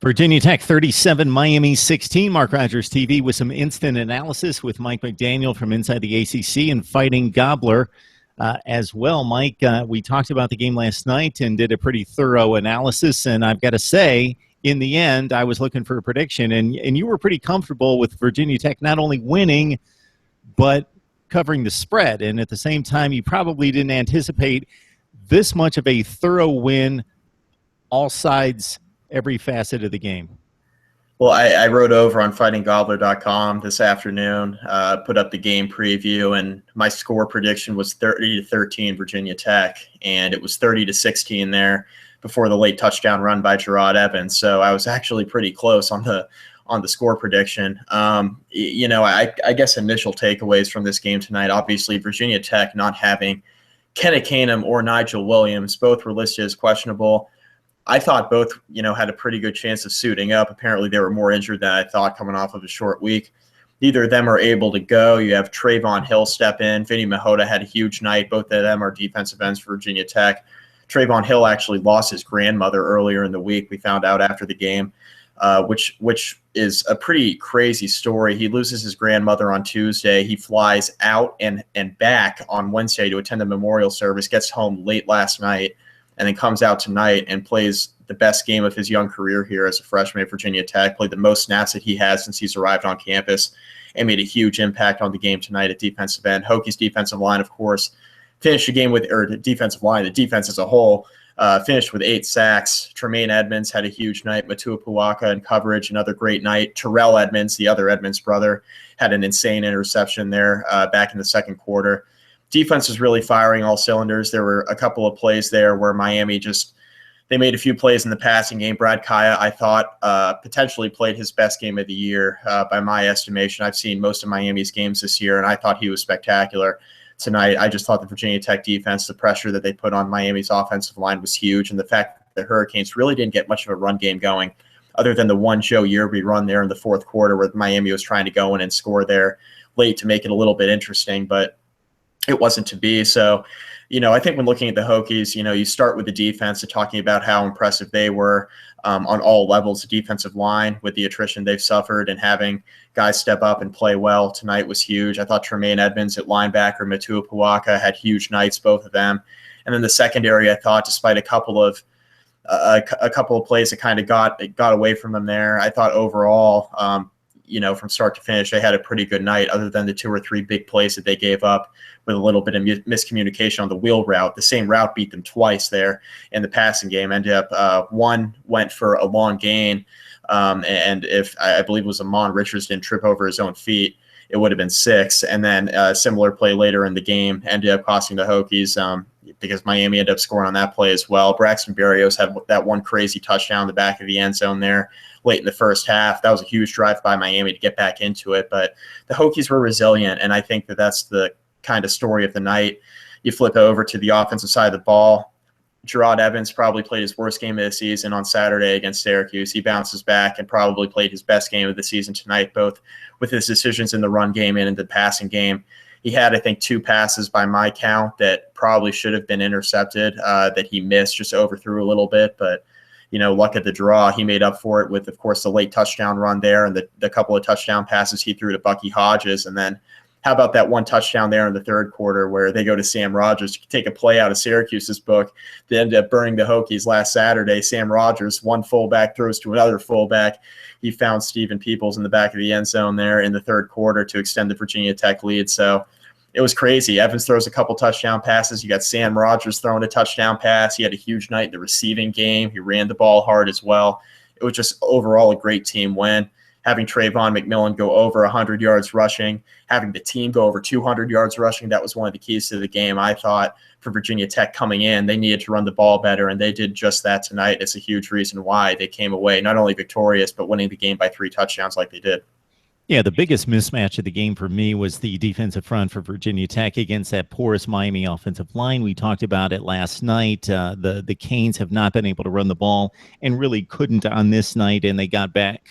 Virginia Tech 37, Miami 16. Mark Rogers TV with some instant analysis with Mike McDaniel from inside the ACC and Fighting Gobbler as well. Mike, we talked about the game last night and did a pretty thorough analysis, and I've got to say, in the end, I was looking for a prediction, and you were pretty comfortable with Virginia Tech not only winning, but covering the spread. And at the same time, you probably didn't anticipate this much of a thorough win, all sides, every facet of the game. Well, I wrote over on fightinggobbler.com this afternoon, put up the game preview, and my score prediction was 30-13 Virginia Tech, and it was 30-16 there before the late touchdown run by Gerard Evans. So I was actually pretty close on the score prediction. I guess initial takeaways from this game tonight, obviously Virginia Tech not having Kenny Canham or Nigel Williams, both were listed as questionable. I thought both, had a pretty good chance of suiting up. Apparently they were more injured than I thought coming off of a short week. Neither of them are able to go. You have Trayvon Hill step in. Vinny Mahota had a huge night. Both of them are defensive ends for Virginia Tech. Trayvon Hill actually lost his grandmother earlier in the week. We found out after the game, which is a pretty crazy story. He loses his grandmother on Tuesday. He flies out and back on Wednesday to attend the memorial service, gets home late last night, and then comes out tonight and plays the best game of his young career here as a freshman at Virginia Tech, played the most snaps that he has since he's arrived on campus, and made a huge impact on the game tonight at defensive end. Hokies defensive line, of course, finished the game with, or the defensive line, the defense as a whole, finished with 8 sacks. Tremaine Edmonds had a huge night. Matua Puaka in coverage, another great night. Terrell Edmonds, the other Edmonds brother, had an insane interception there back in the second quarter. Defense was really firing all cylinders. There were a couple of plays there where Miami they made a few plays in the passing game. Brad Kaya, I thought, potentially played his best game of the year by my estimation. I've seen most of Miami's games this year, and I thought he was spectacular tonight. I just thought the Virginia Tech defense, the pressure that they put on Miami's offensive line was huge, and the fact that the Hurricanes really didn't get much of a run game going other than the one Joe Yearby run there in the fourth quarter where Miami was trying to go in and score there late to make it a little bit interesting, but it wasn't to be. So, I think when looking at the Hokies, you start with the defense and talking about how impressive they were on all levels. The defensive line with the attrition they've suffered and having guys step up and play well tonight was huge. I thought Tremaine Edmonds at linebacker, Matua Puaka had huge nights, both of them. And then the secondary, I thought, despite a couple of plays that kind of got away from them there, I thought overall, from start to finish, they had a pretty good night other than the 2 or 3 big plays that they gave up with a little bit of miscommunication on the wheel route. The same route beat them twice there in the passing game. Ended up one went for a long gain, and if I believe it was Amon Richards didn't trip over his own feet, it would have been 6. And then a similar play later in the game ended up costing the Hokies because Miami ended up scoring on that play as well. Braxton Berrios had that one crazy touchdown in the back of the end zone there late in the first half. That was a huge drive by Miami to get back into it. But the Hokies were resilient, and I think that that's the kind of story of the night. You flip over to the offensive side of the ball. Gerard Evans probably played his worst game of the season on Saturday against Syracuse. He bounces back and probably played his best game of the season tonight, both with his decisions in the run game and in the passing game. He had, I think, 2 passes by my count that probably should have been intercepted that he missed, just overthrew a little bit. But, luck at the draw, he made up for it with, of course, the late touchdown run there and the couple of touchdown passes he threw to Bucky Hodges. And then how about that one touchdown there in the third quarter where they go to Sam Rogers to take a play out of Syracuse's book that ended up burning the Hokies last Saturday. Sam Rogers, one fullback, throws to another fullback. He found Stephen Peoples in the back of the end zone there in the third quarter to extend the Virginia Tech lead. So it was crazy. Evans throws a couple touchdown passes. You got Sam Rogers throwing a touchdown pass. He had a huge night in the receiving game. He ran the ball hard as well. It was just overall a great team win. Having Trayvon McMillan go over 100 yards rushing, having the team go over 200 yards rushing, that was one of the keys to the game. I thought for Virginia Tech coming in, they needed to run the ball better, and they did just that tonight. It's a huge reason why they came away not only victorious, but winning the game by 3 touchdowns like they did. Yeah, the biggest mismatch of the game for me was the defensive front for Virginia Tech against that porous Miami offensive line. We talked about it last night. The Canes have not been able to run the ball and really couldn't on this night, and they got back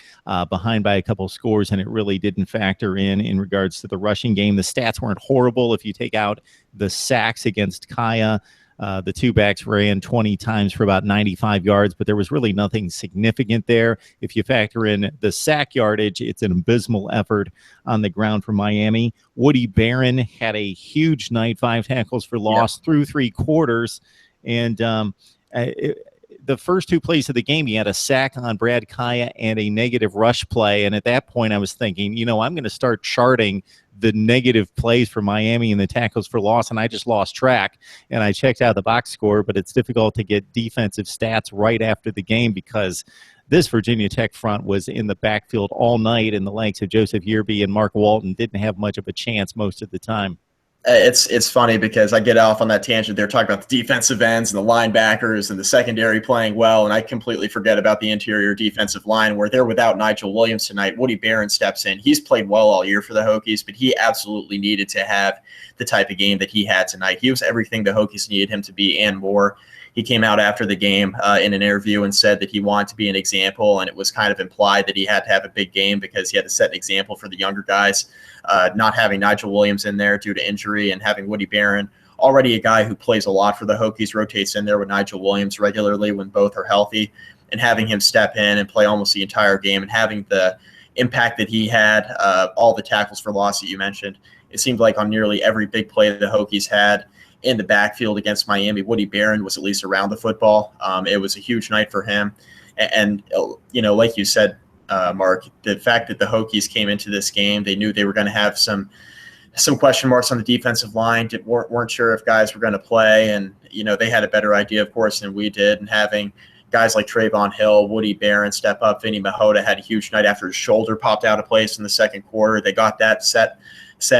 behind by a couple scores, and it really didn't factor in regards to the rushing game. The stats weren't horrible if you take out the sacks against Kaya. The two backs ran 20 times for about 95 yards, but there was really nothing significant there. If you factor in the sack yardage, it's an abysmal effort on the ground for Miami. Woody Barron had a huge night, 5 tackles for loss through 3 quarters. And the first 2 plays of the game, he had a sack on Brad Kaya and a negative rush play. And at that point, I was thinking, I'm going to start charting the negative plays for Miami and the tackles for loss, and I just lost track. And I checked out the box score, but it's difficult to get defensive stats right after the game because this Virginia Tech front was in the backfield all night, and the likes of Joseph Yearby and Mark Walton didn't have much of a chance most of the time. It's funny because I get off on that tangent. They're talking about the defensive ends and the linebackers and the secondary playing well, and I completely forget about the interior defensive line where they're without Nigel Williams tonight. Woody Barron steps in. He's played well all year for the Hokies, but he absolutely needed to have the type of game that he had tonight. He was everything the Hokies needed him to be and more. He came out after the game in an interview and said that he wanted to be an example, and it was kind of implied that he had to have a big game because he had to set an example for the younger guys. Not having Nigel Williams in there due to injury and having Woody Barron, already a guy who plays a lot for the Hokies, rotates in there with Nigel Williams regularly when both are healthy, and having him step in and play almost the entire game and having the impact that he had, all the tackles for loss that you mentioned, it seemed like on nearly every big play that the Hokies had in the backfield against Miami, Woody Barron was at least around the football. It was a huge night for him. And like you said, Mark, the fact that the Hokies came into this game, they knew they were going to have some question marks on the defensive line, weren't sure if guys were going to play. And, they had a better idea, of course, than we did. And having guys like Trayvon Hill, Woody Barron step up, Vinny Mahota had a huge night after his shoulder popped out of place in the second quarter. They got that set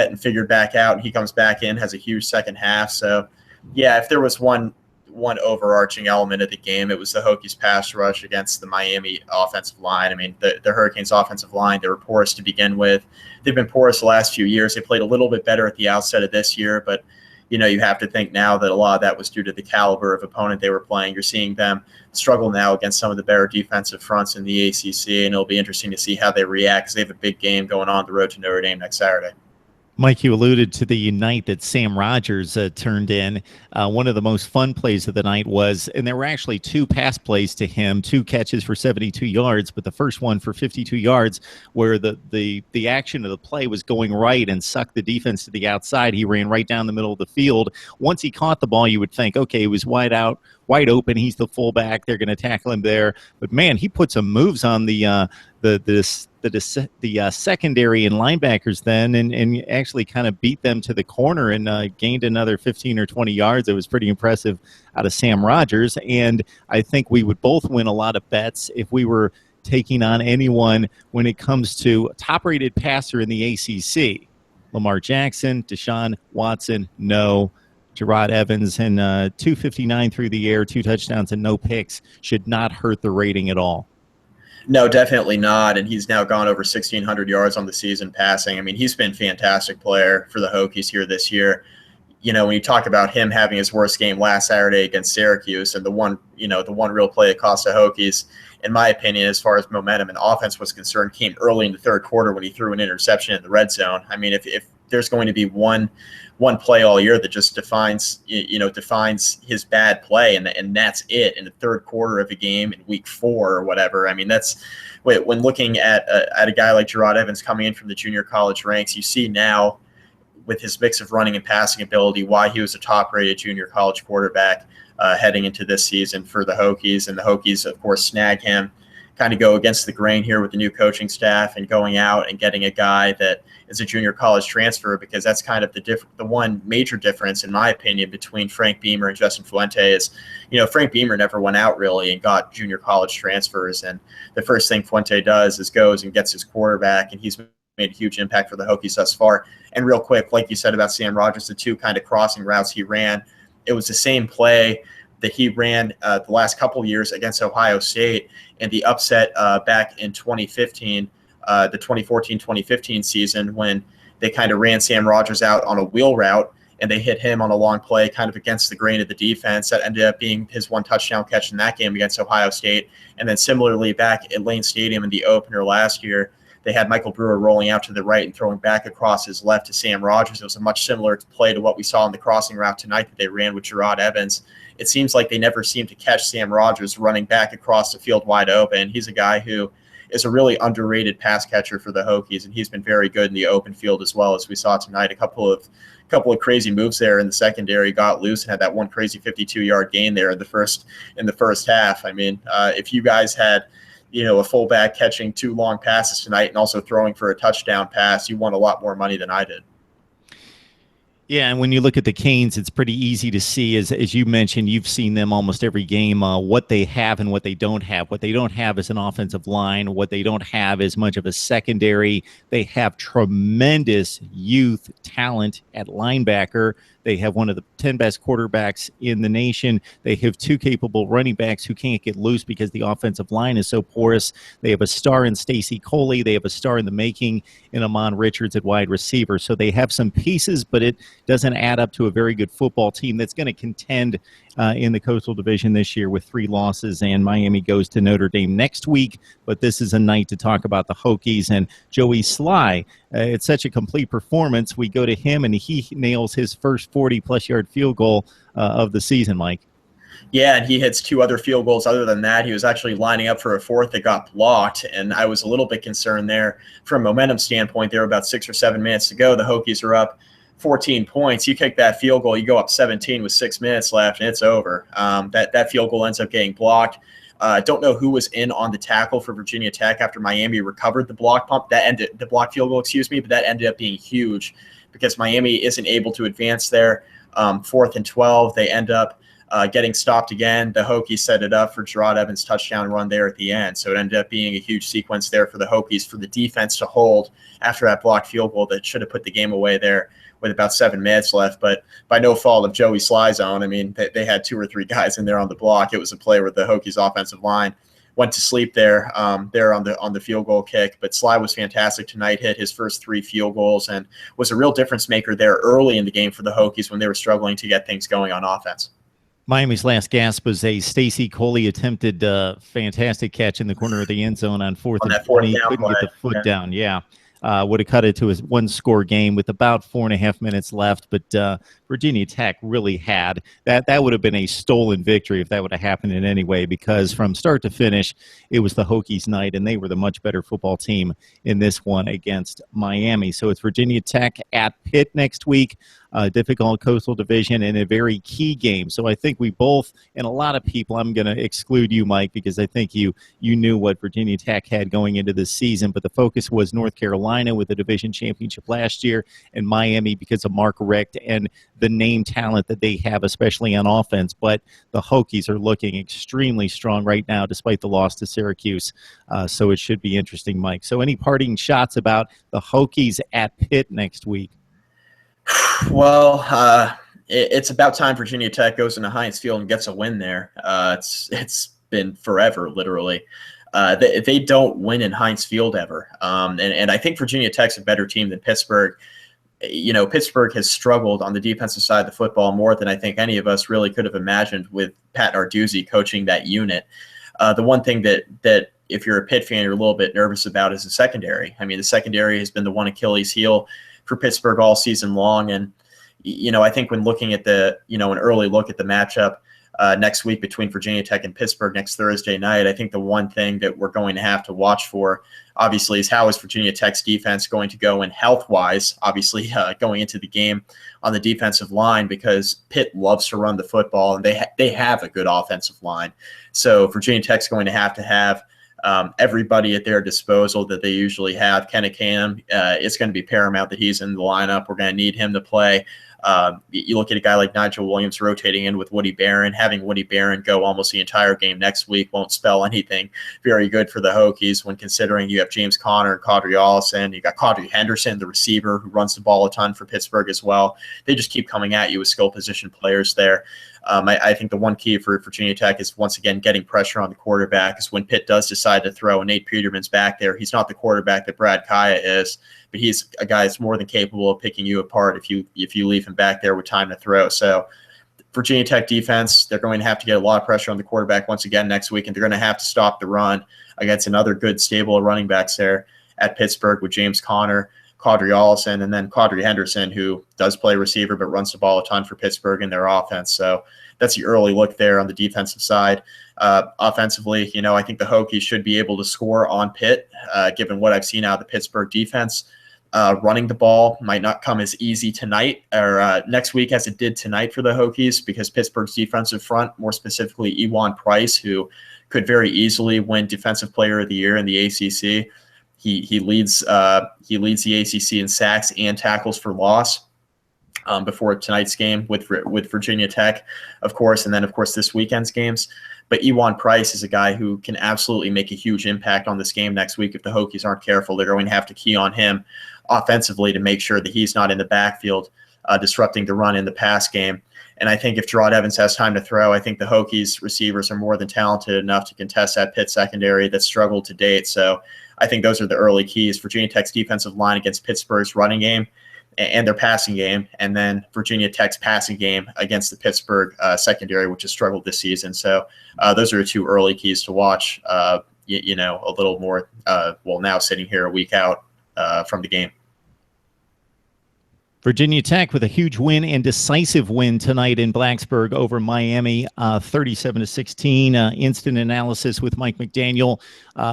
and figured back out, and he comes back in, has a huge second half. So, yeah, if there was one overarching element of the game, it was the Hokies pass rush against the Miami offensive line. I mean, the Hurricanes offensive line, they were porous to begin with. They've been porous the last few years. They played a little bit better at the outset of this year, but you have to think now that a lot of that was due to the caliber of opponent they were playing. You're seeing them struggle now against some of the better defensive fronts in the ACC, and it'll be interesting to see how they react because they have a big game going on the road to Notre Dame next Saturday. Mike, you alluded to the night that Sam Rogers turned in. One of the most fun plays of the night was, and there were actually 2 pass plays to him, 2 catches for 72 yards, but the first one for 52 yards where the action of the play was going right and sucked the defense to the outside. He ran right down the middle of the field. Once he caught the ball, you would think, okay, he was wide open. He's the fullback. They're going to tackle him there. But, man, he put some moves on the secondary and linebackers then and actually kind of beat them to the corner and gained another 15 or 20 yards. It was pretty impressive out of Sam Rogers. And I think we would both win a lot of bets if we were taking on anyone when it comes to top-rated passer in the ACC. Lamar Jackson, Deshaun Watson, no. Gerard Evans and 259 through the air, 2 touchdowns and no picks should not hurt the rating at all. No, definitely not. And he's now gone over 1,600 yards on the season passing. I mean, he's been a fantastic player for the Hokies here this year. When you talk about him having his worst game last Saturday against Syracuse and the one real play that cost the Hokies, in my opinion, as far as momentum and offense was concerned, came early in the third quarter when he threw an interception in the red zone. I mean, if there's going to be one play all year that just defines his bad play, and that's it in the third quarter of a game in week 4 or whatever. I mean, that's when looking at a guy like Gerard Evans coming in from the junior college ranks, you see now with his mix of running and passing ability why he was a top-rated junior college quarterback heading into this season for the Hokies. And the Hokies, of course, snag him, kind of go against the grain here with the new coaching staff and going out and getting a guy that is a junior college transfer, because that's kind of the one major difference, in my opinion, between Frank Beamer and Justin Fuente is, Frank Beamer never went out really and got junior college transfers. And the first thing Fuente does is goes and gets his quarterback, and he's made a huge impact for the Hokies thus far. And real quick, like you said about Sam Rogers, the 2 kind of crossing routes he ran, it was the same play that he ran the last couple of years against Ohio State and the upset back in 2015, the 2014-2015 season, when they kind of ran Sam Rogers out on a wheel route and they hit him on a long play kind of against the grain of the defense. That ended up being his 1 touchdown catch in that game against Ohio State. And then similarly back at Lane Stadium in the opener last year, they had Michael Brewer rolling out to the right and throwing back across his left to Sam Rogers. It was a much similar play to what we saw in the crossing route tonight that they ran with Gerard Evans. It seems like they never seem to catch Sam Rogers running back across the field wide open. He's a guy who is a really underrated pass catcher for the Hokies, and he's been very good in the open field as well, as we saw tonight. A couple of crazy moves there in the secondary, got loose and had that one crazy 52-yard gain there in the first half. I mean, if you guys had a fullback catching 2 long passes tonight and also throwing for a touchdown pass, you won a lot more money than I did. Yeah, and when you look at the Canes, it's pretty easy to see, as you mentioned, you've seen them almost every game, what they have and what they don't have. What they don't have is an offensive line. What they don't have is much of a secondary. They have tremendous youth talent at linebacker. They have one of the 10 best quarterbacks in the nation. They have 2 capable running backs who can't get loose because the offensive line is so porous. They have a star in Stacy Coley. They have a star in the making in Amon Richards at wide receiver. So they have some pieces, but it doesn't add up to a very good football team that's going to contend in the Coastal Division this year with 3 losses, and Miami goes to Notre Dame next week. But this is a night to talk about the Hokies and Joey Sly. It's such a complete performance. We go to him, and he nails his first 40-plus yard field goal of the season, Mike. Yeah, and he hits 2 other field goals. Other than that, he was actually lining up for a 4th that got blocked, and I was a little bit concerned there from a momentum standpoint. There were about 6 or 7 minutes to go. The Hokies are up 14 points. You kick that field goal, you go up 17 with 6 minutes left, and it's over. That field goal ends up getting blocked. Don't know who was in on the tackle for Virginia Tech after Miami recovered the block field goal, but that ended up being huge because Miami isn't able to advance there. 4th and 12, they end up getting stopped again. The Hokies set it up for Gerard Evans' touchdown run there at the end. So it ended up being a huge sequence there for the Hokies for the defense to hold after that blocked field goal that should have put the game away there with about 7 minutes left, but by no fault of Joey Sly's own. I mean, they had 2 or 3 guys in there on the block. It was a play where the Hokies offensive line went to sleep there on the field goal kick. But Sly was fantastic tonight, hit his first 3 field goals, and was a real difference maker there early in the game for the Hokies when they were struggling to get things going on offense. Miami's last gasp was a Stacy Coley attempted fantastic catch in the corner of the end zone on 4th and 20. Couldn't get the foot down. Yeah. Would have cut it to a 1-score game with about 4.5 minutes left, but Virginia Tech really had that would have been a stolen victory if that would have happened in any way, because from start to finish, it was the Hokies' night, and they were the much better football team in this one against Miami. So it's Virginia Tech at Pitt next week. Difficult Coastal Division and a very key game. So I think we both, and a lot of people, I'm going to exclude you, Mike, because I think you knew what Virginia Tech had going into this season, but the focus was North Carolina with the division championship last year, and Miami because of Mark Richt and the name talent that they have, especially on offense. But the Hokies are looking extremely strong right now, despite the loss to Syracuse. So it should be interesting, Mike. So any parting shots about the Hokies at Pitt next week? Well, it's about time Virginia Tech goes into Heinz Field and gets a win there. It's been forever, literally. They don't win in Heinz Field ever. And I think Virginia Tech's a better team than Pittsburgh. Pittsburgh has struggled on the defensive side of the football more than I think any of us really could have imagined with Pat Narduzzi coaching that unit. The one thing that if you're a Pitt fan, you're a little bit nervous about is the secondary. I mean, the secondary has been the one Achilles heel for Pittsburgh all season long. And, I think when looking at an early look at the matchup next week between Virginia Tech and Pittsburgh next Thursday night, I think the one thing that we're going to have to watch for, obviously, is how is Virginia Tech's defense going to go in health-wise, obviously going into the game on the defensive line, because Pitt loves to run the football, and they have a good offensive line. So Virginia Tech's going to have everybody at their disposal that they usually have. Kenny Canham, it's going to be paramount that he's in the lineup. We're going to need him to play. You look at a guy like Nigel Williams rotating in with Woody Barron. Having Woody Barron go almost the entire game next week won't spell anything very good for the Hokies when considering you have James Conner and Caudry Allison. You got Caudry Henderson, the receiver, who runs the ball a ton for Pittsburgh as well. They just keep coming at you with skill position players there. I think the one key for Virginia Tech is, once again, getting pressure on the quarterback. Is when Pitt does decide to throw, and Nate Peterman's back there, he's not the quarterback that Brad Kaya is, but he's a guy that's more than capable of picking you apart if you leave him back there with time to throw. So Virginia Tech defense, they're going to have to get a lot of pressure on the quarterback once again next week, and they're going to have to stop the run against another good stable of running backs there at Pittsburgh with James Conner, Quadri Allison, and then Quadri Henderson, who does play receiver but runs the ball a ton for Pittsburgh in their offense. So that's the early look there on the defensive side. Offensively, I think the Hokies should be able to score on Pitt, given what I've seen out of the Pittsburgh defense. Running the ball might not come as easy tonight or next week as it did tonight for the Hokies, because Pittsburgh's defensive front, more specifically Ewan Price, who could very easily win Defensive Player of the Year in the ACC. He leads the ACC in sacks and tackles for loss before tonight's game with Virginia Tech, of course, and then of course this weekend's games. But Ewan Price is a guy who can absolutely make a huge impact on this game next week. If the Hokies aren't careful, they're going to have to key on him offensively to make sure that he's not in the backfield disrupting the run in the pass game. And I think if Gerard Evans has time to throw, I think the Hokies receivers are more than talented enough to contest that Pitt secondary that's struggled to date. So I think those are the early keys: Virginia Tech's defensive line against Pittsburgh's running game and their passing game, and then Virginia Tech's passing game against the Pittsburgh secondary, which has struggled this season. So those are the two early keys to watch, a little more, now sitting here a week out from the game. Virginia Tech with a huge win and decisive win tonight in Blacksburg over Miami, 37-16. Instant analysis with Mike McDaniel.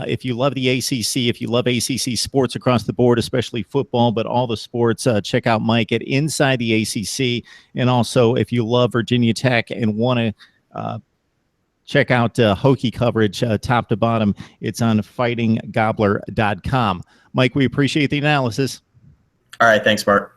If you love the ACC, if you love ACC sports across the board, especially football, but all the sports, check out Mike at Inside the ACC. And also, if you love Virginia Tech and want to check out Hokie coverage top to bottom, it's on fightinggobbler.com. Mike, we appreciate the analysis. All right. Thanks, Mark.